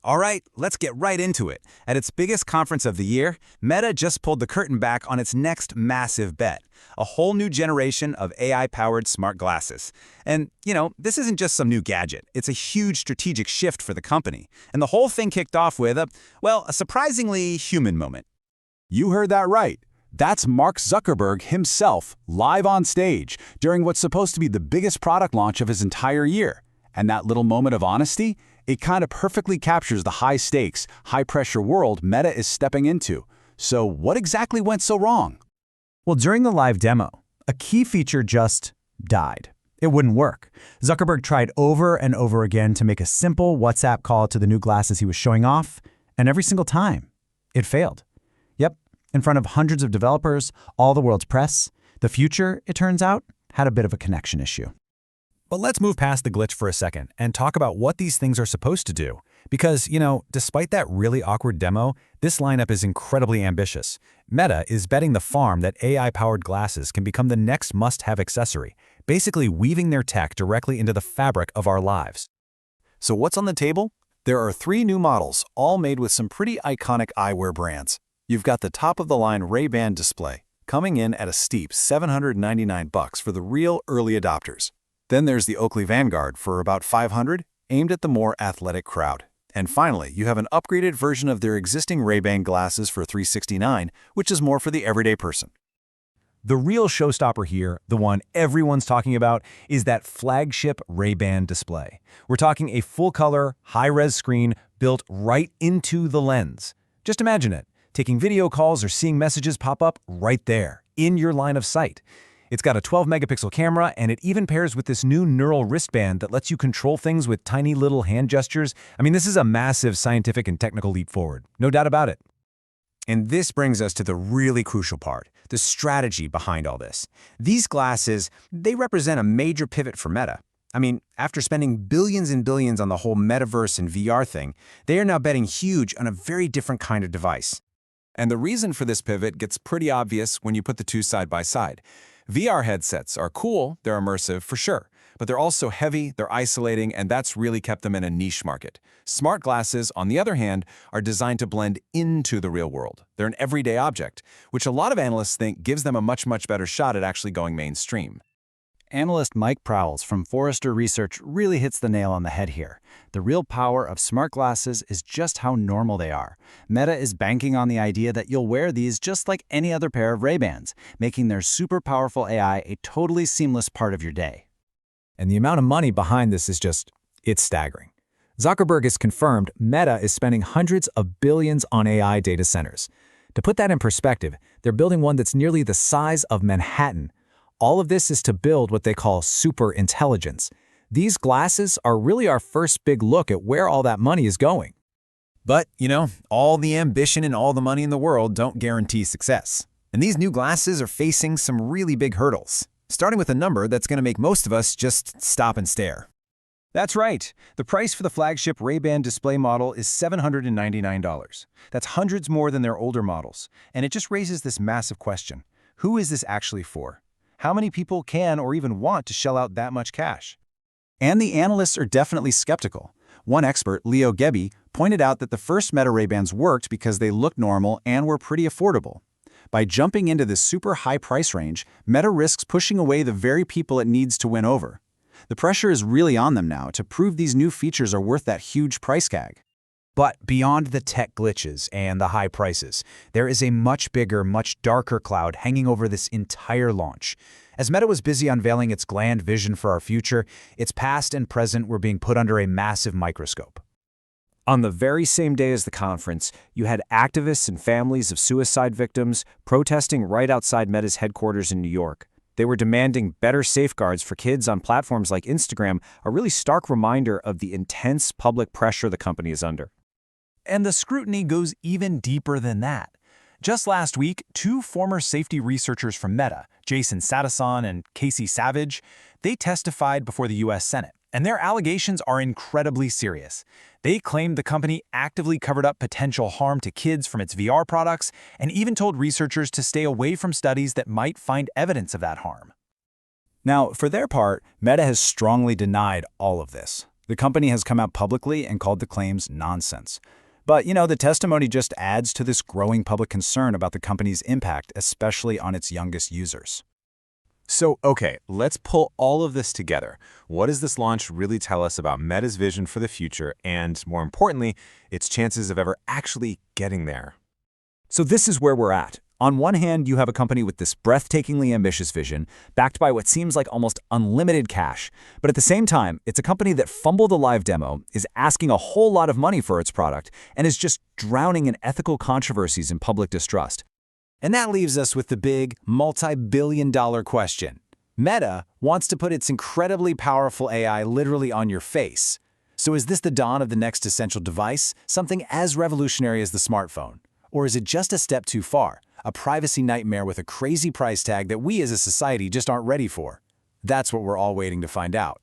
All right, let's get right into it. At its biggest conference of the year, Meta just pulled the curtain back on its next massive bet, a whole new generation of AI-powered smart glasses. And, this isn't just some new gadget. It's a huge strategic shift for the company. And the whole thing kicked off with a surprisingly human moment. You heard that right. That's Mark Zuckerberg himself, live on stage, during what's supposed to be the biggest product launch of his entire year. And that little moment of honesty, it kind of perfectly captures the high-stakes, high-pressure world Meta is stepping into. So what exactly went so wrong? Well, during the live demo, a key feature just died. It wouldn't work. Zuckerberg tried over and over again to make a simple WhatsApp call to the new glasses he was showing off, and every single time, it failed. Yep, in front of hundreds of developers, all the world's press, the future, it turns out, had a bit of a connection issue. But let's move past the glitch for a second and talk about what these things are supposed to do. Because, despite that really awkward demo, this lineup is incredibly ambitious. Meta is betting the farm that AI-powered glasses can become the next must-have accessory, basically weaving their tech directly into the fabric of our lives. So what's on the table? There are 3 new models, all made with some pretty iconic eyewear brands. You've got the top-of-the-line Ray-Ban display, coming in at a steep $799 for the real early adopters. Then there's the Oakley Vanguard for about $500, aimed at the more athletic crowd. And finally, you have an upgraded version of their existing Ray-Ban glasses for $369, which is more for the everyday person. The real showstopper here, the one everyone's talking about, is that flagship Ray-Ban display. We're talking a full-color, high-res screen built right into the lens. Just imagine it, taking video calls or seeing messages pop up right there, in your line of sight. It's got a 12-megapixel camera, and it even pairs with this new neural wristband that lets you control things with tiny little hand gestures. This is a massive scientific and technical leap forward, no doubt about it. And this brings us to the really crucial part, the strategy behind all this. These glasses, they represent a major pivot for Meta. After spending billions and billions on the whole metaverse and VR thing, they are now betting huge on a very different kind of device. And the reason for this pivot gets pretty obvious when you put the two side by side. VR headsets are cool, they're immersive for sure, but they're also heavy, they're isolating, and that's really kept them in a niche market. Smart glasses, on the other hand, are designed to blend into the real world. They're an everyday object, which a lot of analysts think gives them a much better shot at actually going mainstream. Analyst Mike Prowls from Forrester Research really hits the nail on the head here. The real power of smart glasses is just how normal they are. Meta is banking on the idea that you'll wear these just like any other pair of Ray-Bans, making their super powerful AI a totally seamless part of your day. And the amount of money behind this is it's staggering. Zuckerberg has confirmed Meta is spending hundreds of billions on AI data centers. To put that in perspective, they're building one that's nearly the size of Manhattan. All of this is to build what they call super intelligence. These glasses are really our first big look at where all that money is going. But, all the ambition and all the money in the world don't guarantee success. And these new glasses are facing some really big hurdles, starting with a number that's going to make most of us just stop and stare. That's right. The price for the flagship Ray-Ban display model is $799. That's hundreds more than their older models. And it just raises this massive question. Who is this actually for? How many people can or even want to shell out that much cash? And the analysts are definitely skeptical. One expert, Leo Gebbe, pointed out that the first Meta Ray-Bans worked because they looked normal and were pretty affordable. By jumping into this super high price range, Meta risks pushing away the very people it needs to win over. The pressure is really on them now to prove these new features are worth that huge price tag. But beyond the tech glitches and the high prices, there is a much bigger, much darker cloud hanging over this entire launch. As Meta was busy unveiling its grand vision for our future, its past and present were being put under a massive microscope. On the very same day as the conference, you had activists and families of suicide victims protesting right outside Meta's headquarters in New York. They were demanding better safeguards for kids on platforms like Instagram, a really stark reminder of the intense public pressure the company is under. And the scrutiny goes even deeper than that. Just last week, 2 former safety researchers from Meta, Jason Satason and Casey Savage, they testified before the U.S. Senate, and their allegations are incredibly serious. They claimed the company actively covered up potential harm to kids from its VR products and even told researchers to stay away from studies that might find evidence of that harm. Now, for their part, Meta has strongly denied all of this. The company has come out publicly and called the claims nonsense. But, the testimony just adds to this growing public concern about the company's impact, especially on its youngest users. So, okay, let's pull all of this together. What does this launch really tell us about Meta's vision for the future and, more importantly, its chances of ever actually getting there? So this is where we're at. On one hand, you have a company with this breathtakingly ambitious vision, backed by what seems like almost unlimited cash. But at the same time, it's a company that fumbled a live demo, is asking a whole lot of money for its product, and is just drowning in ethical controversies and public distrust. And that leaves us with the big, multi-billion-dollar question. Meta wants to put its incredibly powerful AI literally on your face. So is this the dawn of the next essential device, something as revolutionary as the smartphone? Or is it just a step too far, a privacy nightmare with a crazy price tag that we as a society just aren't ready for? That's what we're all waiting to find out.